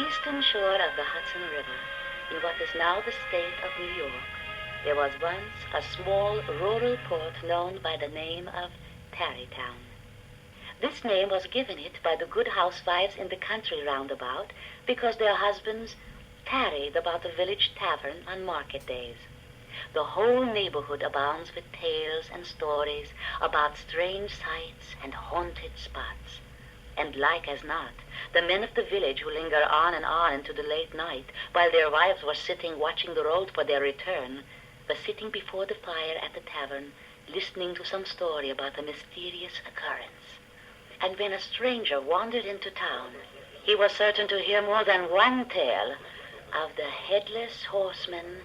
eastern shore of the Hudson River, in what is now the state of New York, there was once a small rural port known by the name of Tarrytown. This name was given it by the good housewives in the country round about because their husbands tarried about the village tavern on market days. The whole neighborhood abounds with tales and stories about strange sights and haunted spots. And like as not, the men of the village who linger on and on into the late night, while their wives were sitting watching the road for their return, were sitting before the fire at the tavern, listening to some story about a mysterious occurrence. And when a stranger wandered into town, he was certain to hear more than one tale of the headless horseman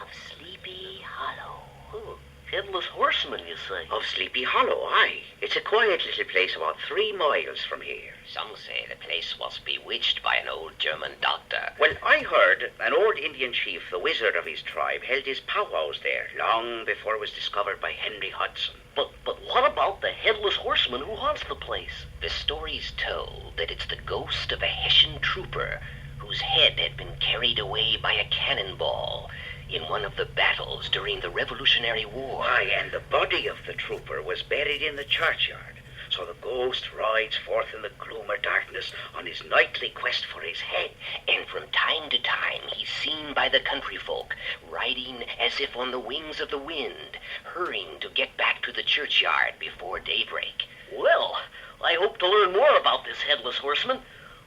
of Sleepy Hollow. Oh, Headless Horseman, you say? Of Sleepy Hollow, aye. It's a quiet little place about 3 miles from here. Some say the place was bewitched by an old German doctor. Well, I heard an old Indian chief, the wizard of his tribe, held his powwows there long before it was discovered by Henry Hudson. But what about the Headless Horseman who haunts the place? The story's told that it's the ghost of a Hessian trooper whose head had been carried away by a cannonball in one of the battles during the Revolutionary War. Aye, and the body of the trooper was buried in the churchyard. So the ghost rides forth in the gloom or darkness on his nightly quest for his head. And from time to time he's seen by the country folk, riding as if on the wings of the wind, hurrying to get back to the churchyard before daybreak. Well, I hope to learn more about this Headless Horseman.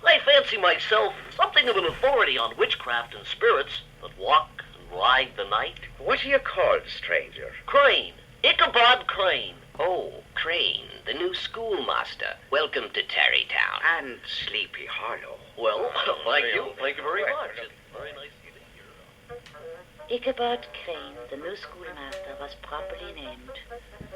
I fancy myself something of an authority on witchcraft and spirits that walk and ride the night. What are you called, stranger? Crane. Ichabod Crane. Oh, Crane, the new schoolmaster. Welcome to Tarrytown. And Sleepy Hollow. Well, thank you. Thank you very much. It's very nice to be here. Ichabod Crane, the new schoolmaster, was properly named.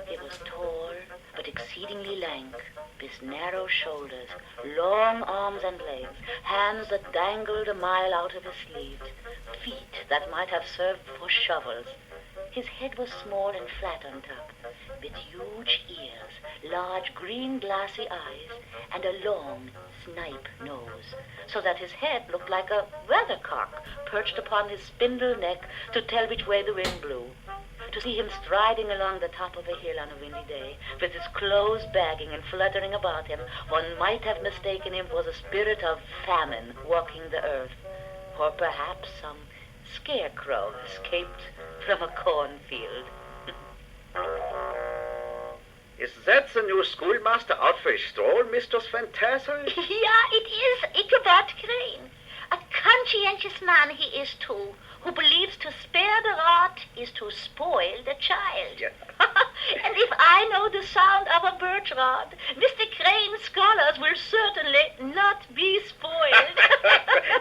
He was tall, but exceedingly lank, with narrow shoulders, long arms and legs, hands that dangled a mile out of his sleeves, feet that might have served for shovels. His head was small and flat on top, with huge ears, large green glassy eyes, and a long snipe nose, so that his head looked like a weathercock perched upon his spindle neck to tell which way the wind blew. To see him striding along the top of a hill on a windy day, with his clothes bagging and fluttering about him, one might have mistaken him for the spirit of famine walking the earth, or perhaps some scarecrow escaped from a cornfield. Is that the new schoolmaster out for a stroll, Mistress Fantastic? Yeah, it is Ichabod Crane. A conscientious man he is, too, who believes to spare the rod is to spoil the child. Yeah. And if I know the sound of a birch rod, Mr. Crane's scholars will certainly not be spoiled.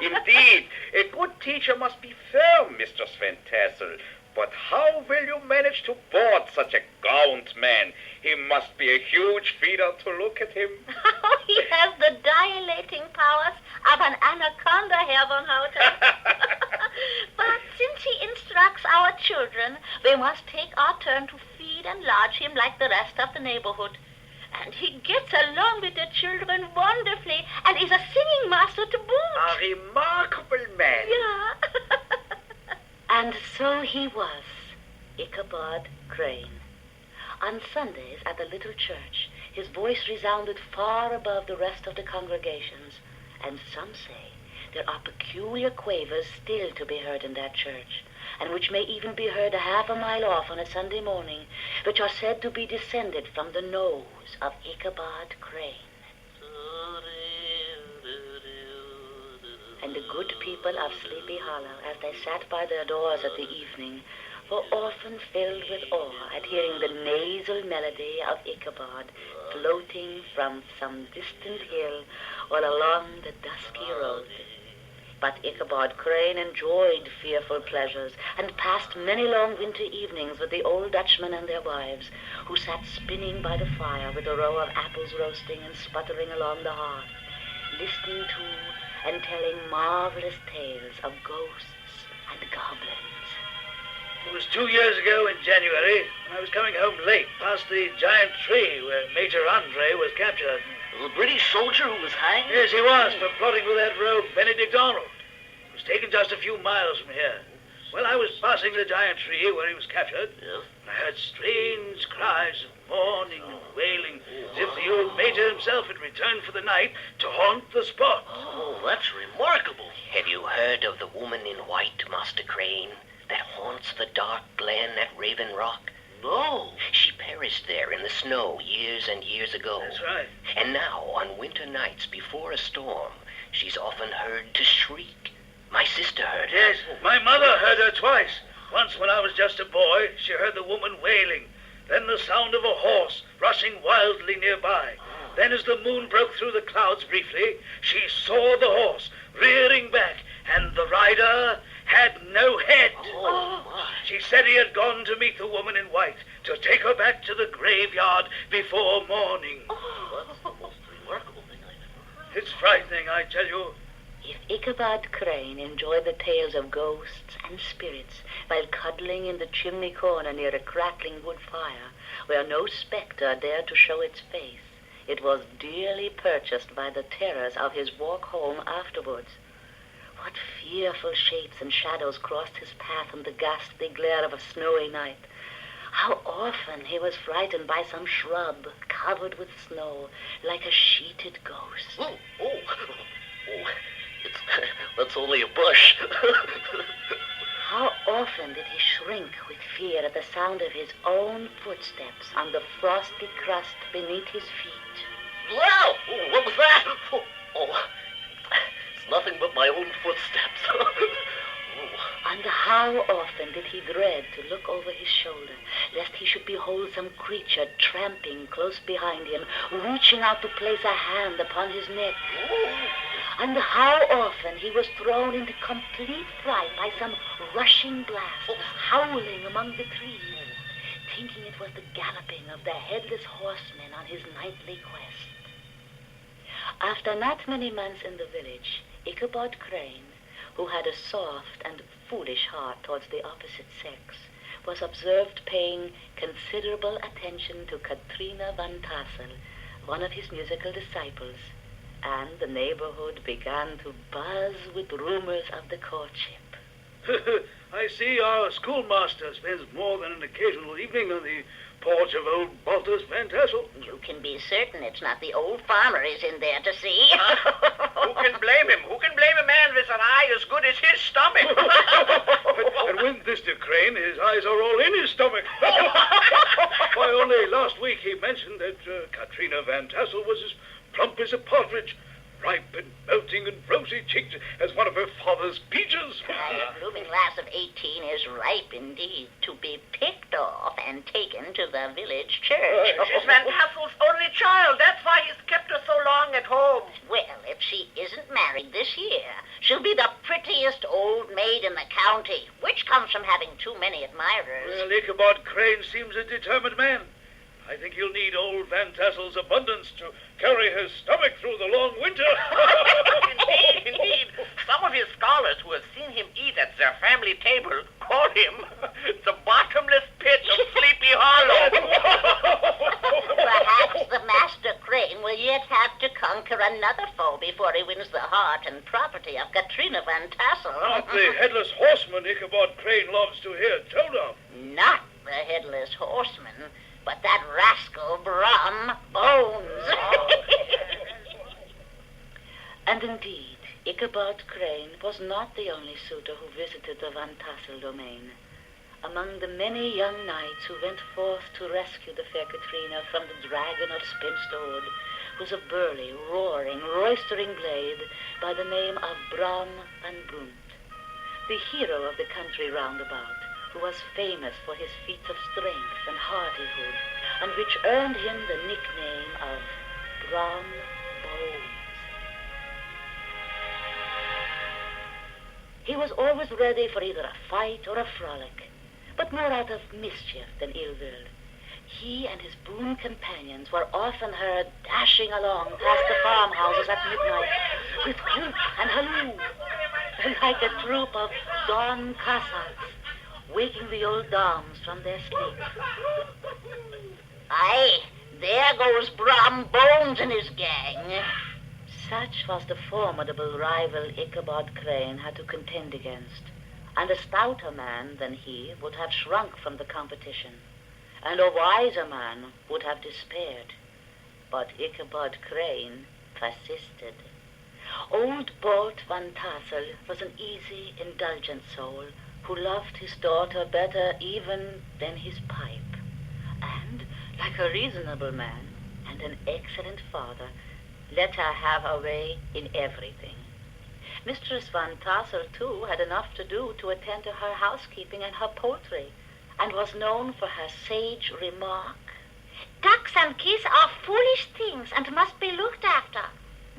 Indeed, a good teacher must be firm, Mistress Fantastic. But how will you manage to board such a gaunt man? He must be a huge feeder to look at him. He has the dilating powers of an anaconda, Herr von Houten. But since he instructs our children, we must take our turn to feed and lodge him like the rest of the neighborhood. And he gets along with the children wonderfully and is a singing master to boot. A remarkable man. Yeah. And so he was, Ichabod Crane. On Sundays at the little church, his voice resounded far above the rest of the congregations, and some say there are peculiar quavers still to be heard in that church, and which may even be heard a half a mile off on a Sunday morning, which are said to be descended from the nose of Ichabod Crane. And the good people of Sleepy Hollow, as they sat by their doors at the evening, were often filled with awe at hearing the nasal melody of Ichabod floating from some distant hill or along the dusky road. But Ichabod Crane enjoyed fearful pleasures and passed many long winter evenings with the old Dutchmen and their wives, who sat spinning by the fire with a row of apples roasting and sputtering along the hearth, listening to and telling marvelous tales of ghosts and goblins. It was 2 years ago in January, when I was coming home late past the giant tree where Major Andre was captured. The British soldier who was hanged? Yes, he was, for plotting with that rogue Benedict Arnold. It was taken just a few miles from here. Well, I was passing the giant tree where he was captured. Yes. And I heard strange cries of mourning and wailing, as if the old Major himself had returned for the night to haunt the spot. Oh, that's remarkable. Have you heard of the woman in white, Master Crane, that haunts the dark glen at Raven Rock? No. She perished there in the snow years and years ago. That's right. And now, on winter nights before a storm, she's often heard to shriek. My sister heard her. Yes, my mother heard her twice. Once when I was just a boy, she heard the woman wailing. Then the sound of a horse rushing wildly nearby. Then as the moon broke through the clouds briefly, she saw the horse rearing back, and the rider had no head. Oh, my. She said he had gone to meet the woman in white, to take her back to the graveyard before morning. That's the most remarkable thing I've ever heard. It's frightening, I tell you. If Ichabod Crane enjoyed the tales of ghosts and spirits while cuddling in the chimney corner near a crackling wood fire, where no spectre dared to show its face, it was dearly purchased by the terrors of his walk home afterwards. What fearful shapes and shadows crossed his path in the ghastly glare of a snowy night. How often he was frightened by some shrub covered with snow, like a sheeted ghost. Oh, that's only a bush. How often did he shrink with fear at the sound of his own footsteps on the frosty crust beneath his feet. Wow! Oh, what was that? Oh, it's nothing but my own footsteps. Oh. And how often did he dread to look over his shoulder, lest he should behold some creature tramping close behind him, reaching out to place a hand upon his neck. And how often he was thrown into complete fright by some rushing blast, howling among the trees, thinking it was the galloping of the headless horseman on his nightly quest. After not many months in the village, Ichabod Crane, who had a soft and foolish heart towards the opposite sex, was observed paying considerable attention to Katrina Van Tassel, one of his musical disciples, and the neighborhood began to buzz with rumors of the courtship. I see our schoolmaster spends more than an occasional evening on the porch of old Baltus Van Tassel. You can be certain it's not the old farmer is in there to see. Who can blame him? Who can blame a man with an eye as good as his stomach? And when Mr. Crane, his eyes are all in his stomach. Why, only last week he mentioned that Katrina Van Tassel was as plump as a partridge, ripe and melting and rosy-cheeked as one of her father's peaches. A blooming lass of 18 is ripe indeed to be picked off and taken to the village church. She's Van Tassel's only child. That's why he's kept her so long at home. Well, if she isn't married this year, she'll be the prettiest old maid in the county, which comes from having too many admirers. Well, Ichabod Crane seems a determined man. I think he'll need old Van Tassel's abundance to carry his stomach through the long winter. Indeed. Some of his scholars who have seen him eat at their family table call him the bottomless pit of Sleepy Hollow. Perhaps the Master Crane will yet have to conquer another foe before he wins the heart and property of Katrina Van Tassel. Not the headless horseman Ichabod Crane loves to hear told of. Not the headless horseman, but that rascal Brum Bones. And indeed, Ichabod Crane was not the only suitor who visited the Van Tassel domain. Among the many young knights who went forth to rescue the fair Katrina from the dragon of Spinsterhood was a burly, roaring, roistering blade by the name of Bram van Brunt, the hero of the country round about, who was famous for his feats of strength and hardihood, and which earned him the nickname of Bram Bones. He was always ready for either a fight or a frolic, but more out of mischief than ill will. He and his boon companions were often heard dashing along past the farmhouses at midnight with whoop and halloo, like a troop of Don Cossacks, waking the old dames from their sleep. Aye, there goes Brom Bones and his gang. Such was the formidable rival Ichabod Crane had to contend against, and a stouter man than he would have shrunk from the competition, and a wiser man would have despaired. But Ichabod Crane persisted. Old Bolt Van Tassel was an easy, indulgent soul who loved his daughter better even than his pipe, and, like a reasonable man and an excellent father, let her have her way in everything. Mistress Van Tassel, too, had enough to do to attend to her housekeeping and her poultry, and was known for her sage remark. Ducks and geese are foolish things and must be looked after,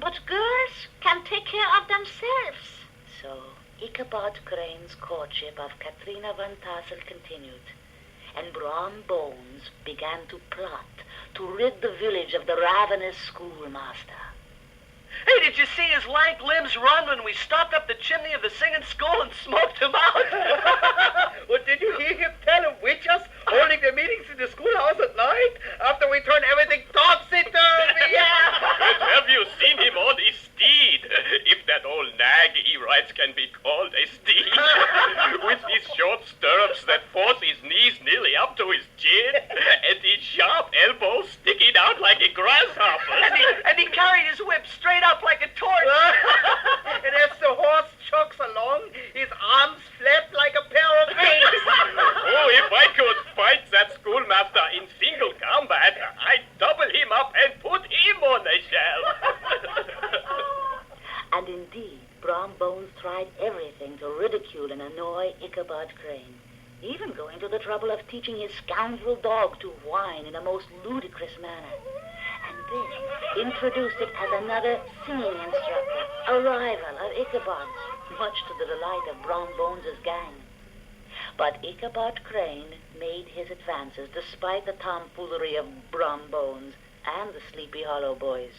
but girls can take care of themselves. So Ichabod Crane's courtship of Katrina Van Tassel continued, and Brom Bones began to plot to rid the village of the ravenous schoolmaster. Hey, did you see his lank limbs run when we stopped up the chimney of the singing school and smoked him out? Well, did you hear him tell of witches holding their meetings in the schoolhouse at night after we turned everything topsy-turvy? But have you seen him on his steed? If that old nag he rides can be called a steed. With his short stirrups that force his knees nearly up to his chin, and his sharp elbows sticking out like a grasshopper. And he carried his whip straight up like a torch. And as the horse chugs along, his arms flap like a pair of wings. Oh, if I could fight that schoolmaster in single combat, I'd double him up and put him on a shelf. And indeed, Brom Bones tried everything to ridicule and annoy Ichabod Crane, even going to the trouble of teaching his scoundrel dog to whine in a most ludicrous manner. And then introduced it as another singing instructor, a rival of Ichabod's, much to the delight of Brom Bones' gang. But Ichabod Crane made his advances despite the tomfoolery of Brom Bones and the Sleepy Hollow boys.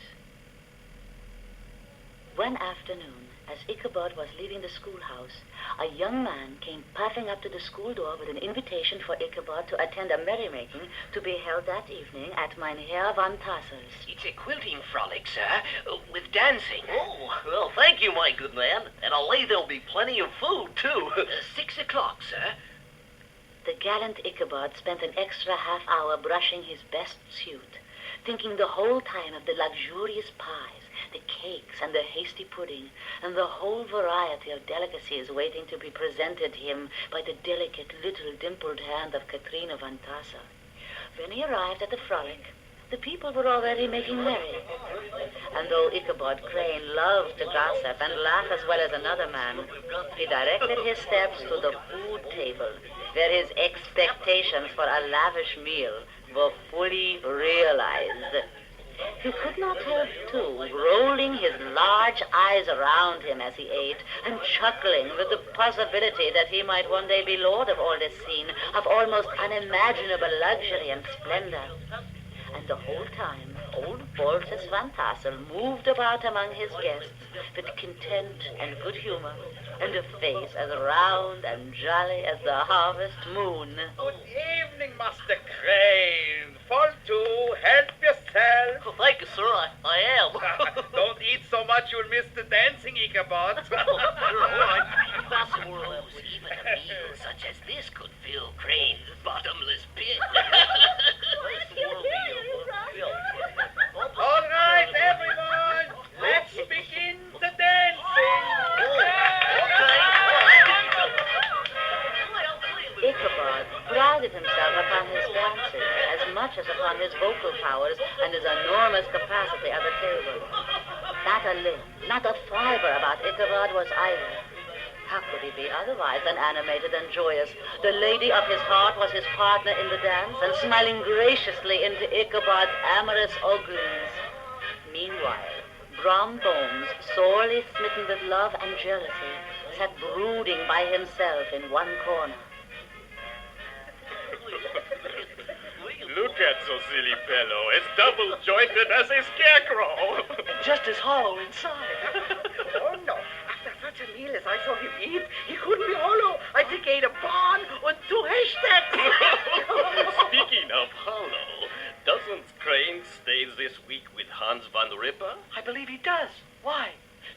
One afternoon, as Ichabod was leaving the schoolhouse, a young man came puffing up to the school door with an invitation for Ichabod to attend a merrymaking to be held that evening at Mynheer Van Tassel's. It's a quilting frolic, sir, with dancing. Oh, well, thank you, my good man. And I'll lay there'll be plenty of food, too. 6 o'clock, sir. The gallant Ichabod spent an extra half hour brushing his best suit, thinking the whole time of the luxurious pies, the cakes, and the hasty pudding, and the whole variety of delicacies waiting to be presented him by the delicate little dimpled hand of Katrina Van Tassel. When he arrived at the frolic, the people were already making merry. And though Ichabod Crane loved to gossip and laugh as well as another man, he directed his steps to the food table, where his expectations for a lavish meal were fully realized. He could not help, too, rolling his large eyes around him as he ate and chuckling with the possibility that he might one day be lord of all this scene of almost unimaginable luxury and splendor. And the whole time, old Baltus Van Tassel moved about among his guests with content and good humor, and a face as round and jolly as the harvest moon. Good evening, Master Crane. Fall to, help yourself. Well, thank you, sir. I am. Don't eat so much you'll miss the dancing, Ichabod. Sure, all right. Suppose even a meal such as this could fill Crane's bottomless pit. All right, everyone. Let's begin the dancing. Ichabod prided himself upon his dancing as much as upon his vocal powers and his enormous capacity at the table. Not a limb, not a fiber about Ichabod was idle. How could he be otherwise than animated and joyous? The lady of his heart was his partner in the dance, and smiling graciously into Ichabod's amorous oglings. Meanwhile, Brom Bones, sorely smitten with love and jealousy, sat brooding by himself in one corner. Look at the silly fellow, as double-jointed as a scarecrow. Just as hollow inside. Oh, no. After such a meal as I saw him eat, he couldn't be hollow. I think he ate a barn and to haystack. Speaking of Hollow, doesn't Crane stay this week with Hans van Ripper? I believe he does. Why?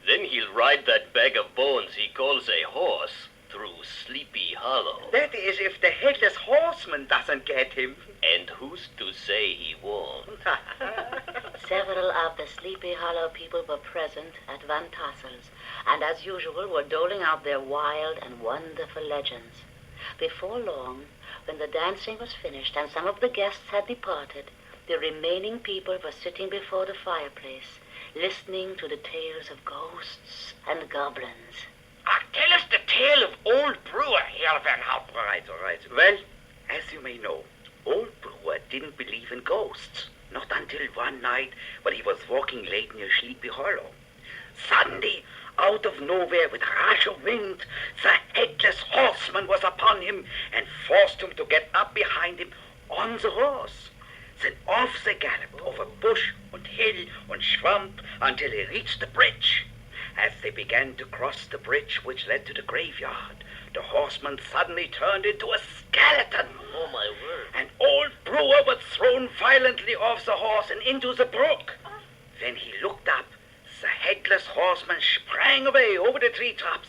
Then he'll ride that bag of bones he calls a horse through Sleepy Hollow. That is if the headless horseman doesn't get him. And who's to say he won't? Several of the Sleepy Hollow people were present at Van Tassel's, and as usual were doling out their wild and wonderful legends. Before long, when the dancing was finished and some of the guests had departed, the remaining people were sitting before the fireplace, listening to the tales of ghosts and goblins. Tell us the tale of old brewer, Herr Van Houten. All right. Well, as you may know, old brewer didn't believe in ghosts. Not until one night when he was walking late near Sleepy Hollow. Suddenly, out of nowhere, with a rush of wind, the headless horseman was upon him and forced him to get up behind him on the horse. Then off they galloped over bush and hill and swamp until they reached the bridge. As they began to cross the bridge which led to the graveyard, the horseman suddenly turned into a skeleton. Oh, my word. And old Brewer was thrown violently off the horse and into the brook. When he looked up, the headless horseman sprang away over the treetops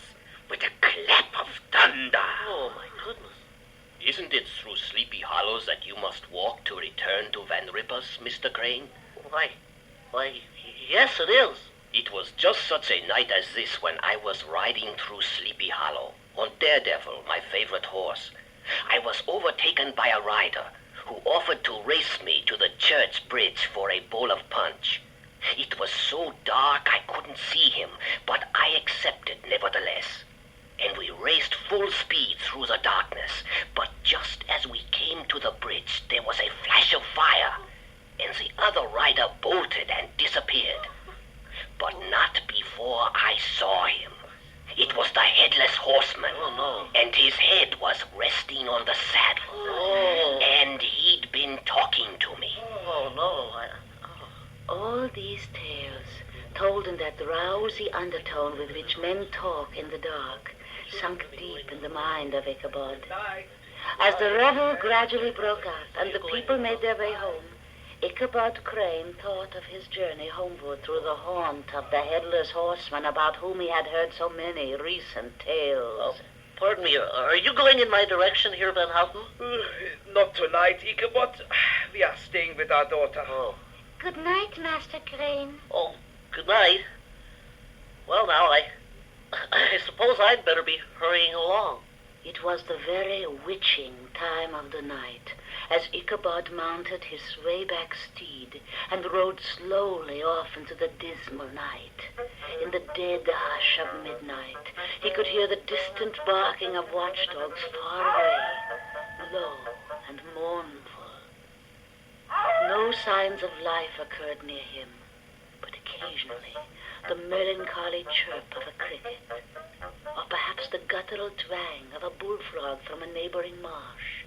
with a clap of thunder. Oh, my goodness. Isn't it through Sleepy Hollows that you must walk to return to Van Ripper's, Mr. Crane? Why, yes, it is. It was just such a night as this when I was riding through Sleepy Hollow on Daredevil, my favorite horse. I was overtaken by a rider who offered to race me to the church bridge for a bowl of punch. It was so dark I couldn't see him, but I accepted nevertheless. And we raced full speed through the darkness. But just as we came to the bridge, there was a flash of fire, and the other rider bolted and disappeared. But not before I saw him. It was the headless horseman. Oh, no. And his head was resting on the saddle. Oh. And he'd been talking to me. Oh, no. All these tales, told in that drowsy undertone with which men talk in the dark, sunk deep in the mind of Ichabod. As the revel gradually broke up and the people made their way home, Ichabod Crane thought of his journey homeward through the haunt of the headless horseman about whom he had heard so many recent tales. Pardon me, are you going in my direction here, Van Houten? Not tonight, Ichabod. We are staying with our daughter. Oh. Good night, Master Crane. Oh, good night. Well, now, I suppose I'd better be hurrying along. It was the very witching time of the night, as Ichabod mounted his swayback steed and rode slowly off into the dismal night. In the dead hush of midnight, he could hear the distant barking of watchdogs far away, low and mournful. No signs of life occurred near him, but occasionally the melancholy chirp of a cricket, or perhaps the guttural twang of a bullfrog from a neighboring marsh.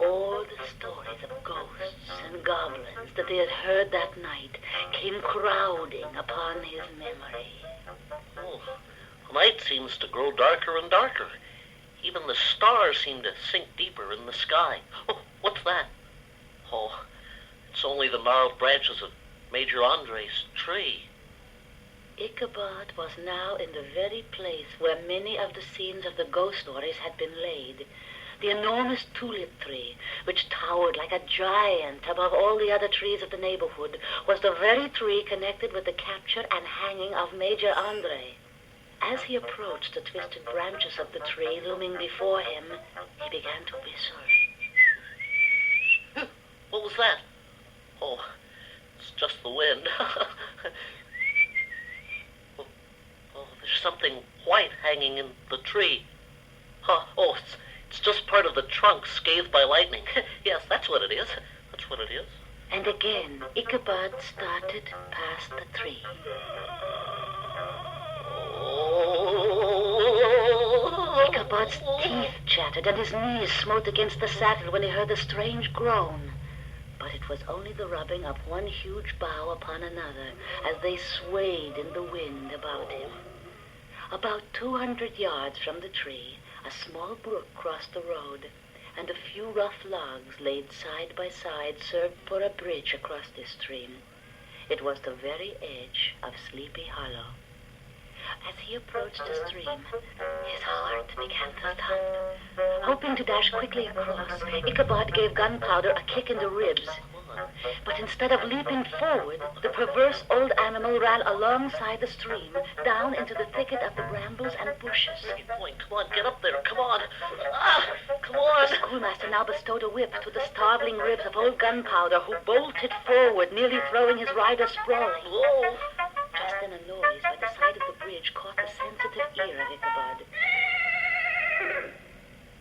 All the stories of ghosts and goblins that they had heard that night came crowding upon his memory. Oh, the night seems to grow darker and darker. Even the stars seem to sink deeper in the sky. Oh, what's that? Oh, it's only the gnarled branches of Major Andre's tree. Ichabod was now in the very place where many of the scenes of the ghost stories had been laid. The enormous tulip tree, which towered like a giant above all the other trees of the neighborhood, was the very tree connected with the capture and hanging of Major Andre. As he approached the twisted branches of the tree looming before him, he began to whistle. What was that? Oh, it's just the wind. Oh, there's something white hanging in the tree. Oh, it's just part of the trunk scathed by lightning. Yes, that's what it is. That's what it is. And again, Ichabod started past the tree. Oh. Ichabod's teeth chattered and his knees smote against the saddle when he heard the strange groan. But it was only the rubbing of one huge bough upon another as they swayed in the wind about him. About 200 yards from the tree, A small brook crossed the road, and a few rough logs laid side by side served for a bridge across this stream. It was the very edge of Sleepy Hollow. As he approached the stream, his heart began to thump. Hoping to dash quickly across, Ichabod gave Gunpowder a kick in the ribs. But instead of leaping forward, the perverse old animal ran alongside the stream, down into the thicket of the brambles and bushes. Hey, boy, come on, get up there, come on. Ah, come on. The schoolmaster now bestowed a whip to the starveling ribs of old Gunpowder, who bolted forward, nearly throwing his rider sprawling. Whoa. Just then a noise by the side of the bridge caught the sensitive ear of Ichabod.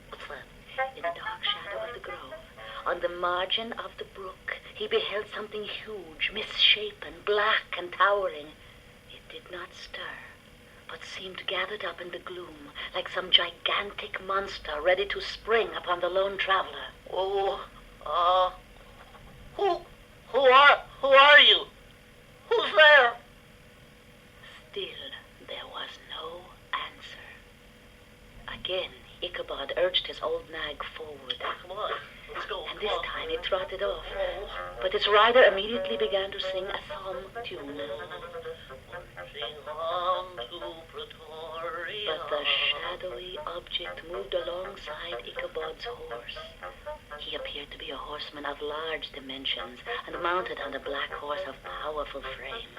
What's that? In the dark shadow of the grove, on the margin of the brook, he beheld something huge, misshapen, black and towering. It did not stir, but seemed gathered up in the gloom, like some gigantic monster ready to spring upon the lone traveler. Oh, who are you? Who's there? Still, there was no answer. Again, Ichabod urged his old nag forward. Come on, let's go. And this time it trotted off. But its rider immediately began to sing a psalm tune. But the shadowy object moved alongside Ichabod's horse. He appeared to be a horseman of large dimensions and mounted on a black horse of powerful frame.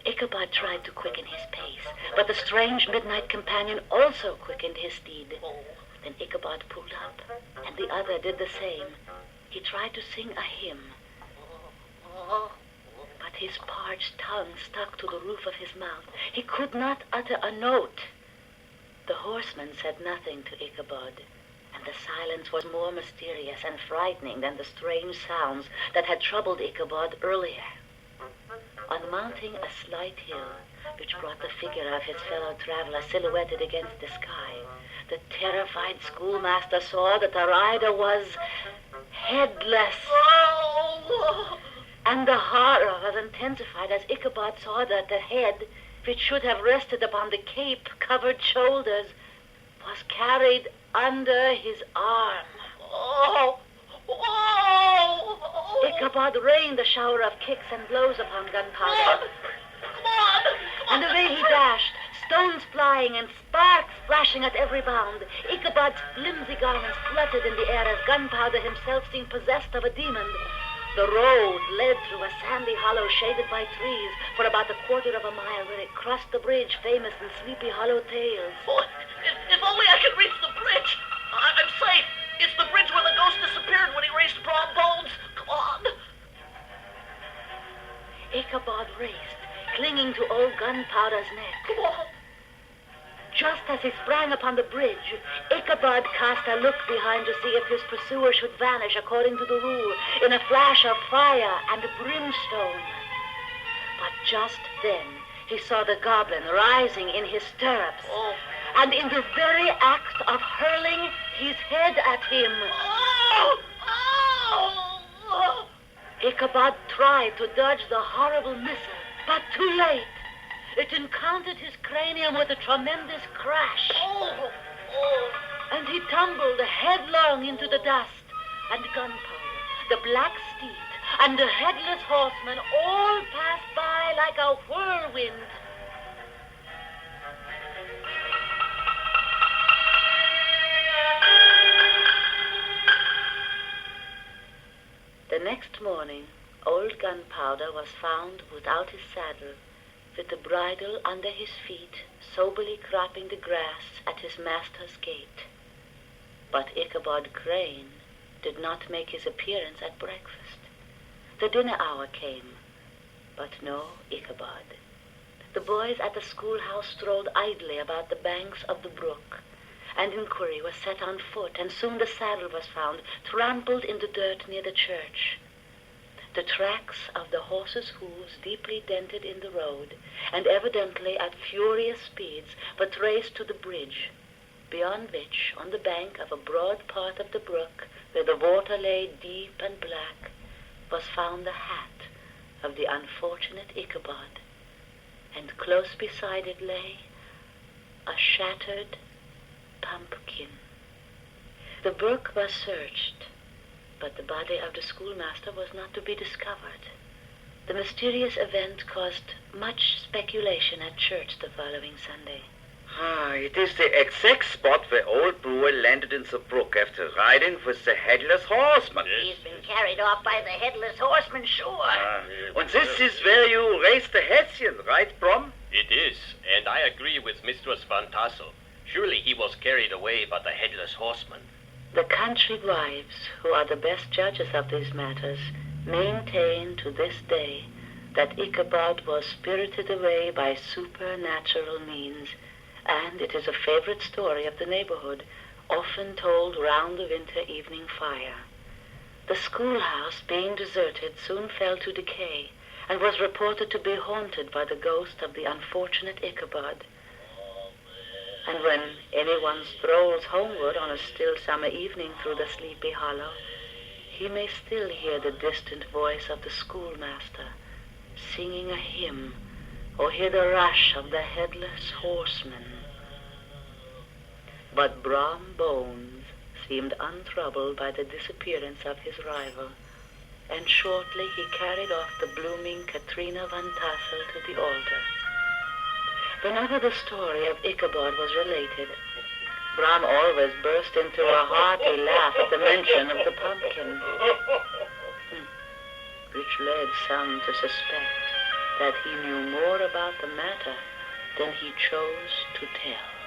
Ichabod tried to quicken his pace, but the strange midnight companion also quickened his steed. Then Ichabod pulled up, and the other did the same. He tried to sing a hymn, but his parched tongue stuck to the roof of his mouth. He could not utter a note. The horseman said nothing to Ichabod, and the silence was more mysterious and frightening than the strange sounds that had troubled Ichabod earlier. On mounting a slight hill, which brought the figure of his fellow traveler silhouetted against the sky, the terrified schoolmaster saw that the rider was headless. And the horror was intensified as Ichabod saw that the head, which should have rested upon the cape-covered shoulders, was carried under his arm. Ichabod rained a shower of kicks and blows upon Gunpowder. And away he dashed, stones flying and sparks flashing at every bound. Ichabod's flimsy garments fluttered in the air as Gunpowder himself seemed possessed of a demon. The road led through a sandy hollow shaded by trees for about a quarter of a mile, where it crossed the bridge famous in Sleepy Hollow tales. Oh, if only I could reach the bridge. I'm safe. It's the bridge where the ghost disappeared when he raised Brom Bones. Come on. Ichabod raced, clinging to old Gunpowder's neck. Come on. Just as he sprang upon the bridge, Ichabod cast a look behind to see if his pursuer should vanish according to the rule, in a flash of fire and brimstone. But just then he saw the goblin rising in his stirrups, and in the very act of hurling his head at him. Ichabod tried to dodge the horrible missile, but too late. It encountered his cranium with a tremendous crash. And he tumbled headlong into the dust. And Gunpowder, the black steed, and the headless horseman all passed by like a whirlwind. The next morning, old Gunpowder was found without his saddle, with the bridle under his feet, soberly cropping the grass at his master's gate. But Ichabod Crane did not make his appearance at breakfast. The dinner hour came, but no Ichabod. The boys at the schoolhouse strolled idly about the banks of the brook, and inquiry was set on foot, and soon the saddle was found, trampled in the dirt near the church. The tracks of the horses' hooves deeply dented in the road, and evidently at furious speeds, were traced to the bridge, beyond which, on the bank of a broad part of the brook, where the water lay deep and black, was found the hat of the unfortunate pumpkin. The brook was searched, but the body of the schoolmaster was not to be discovered. The mysterious event caused much speculation at church the following Sunday. It is the exact spot where old Brewer landed in the brook after riding with the headless horseman. He's been carried off by the headless horseman, sure. And this is where you raised the Hessian, right, Brom? It is, and I agree with Mistress Van Tassel. Surely he was carried away by the headless horseman. The country wives, who are the best judges of these matters, maintain to this day that Ichabod was spirited away by supernatural means, and it is a favorite story of the neighborhood, often told round the winter evening fire. The schoolhouse, being deserted, soon fell to decay, and was reported to be haunted by the ghost of the unfortunate Ichabod. And when anyone strolls homeward on a still summer evening through the sleepy hollow, he may still hear the distant voice of the schoolmaster singing a hymn, or hear the rush of the headless horseman. But Brom Bones seemed untroubled by the disappearance of his rival, and shortly he carried off the blooming Katrina Van Tassel to the altar. Whenever the story of Ichabod was related, Brom always burst into a hearty laugh at the mention of the pumpkin, which led some to suspect that he knew more about the matter than he chose to tell.